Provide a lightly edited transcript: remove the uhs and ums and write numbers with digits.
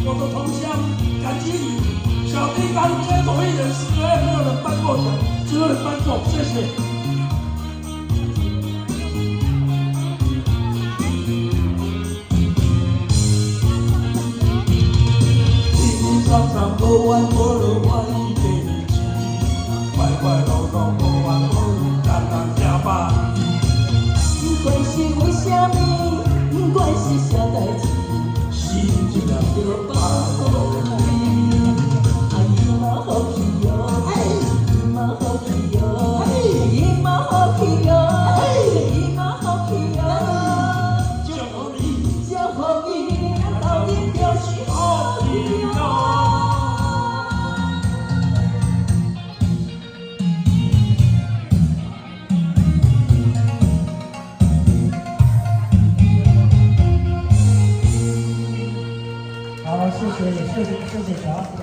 我的同乡感激你，小地方街头艺人10个月没有人颁过奖，只有人颁过，谢谢。天常常无怨无路，我已给你知，快快乐乐无怨无路，人人吃饱。不管是为虾米，不管是啥代志。 心就要放开，阿姨妈好气哟，姨妈好气哟，姨妈好气哟，姨妈好气哟，祝福你，祝福你，到底就是好气哟。好，谢谢，也谢谢小。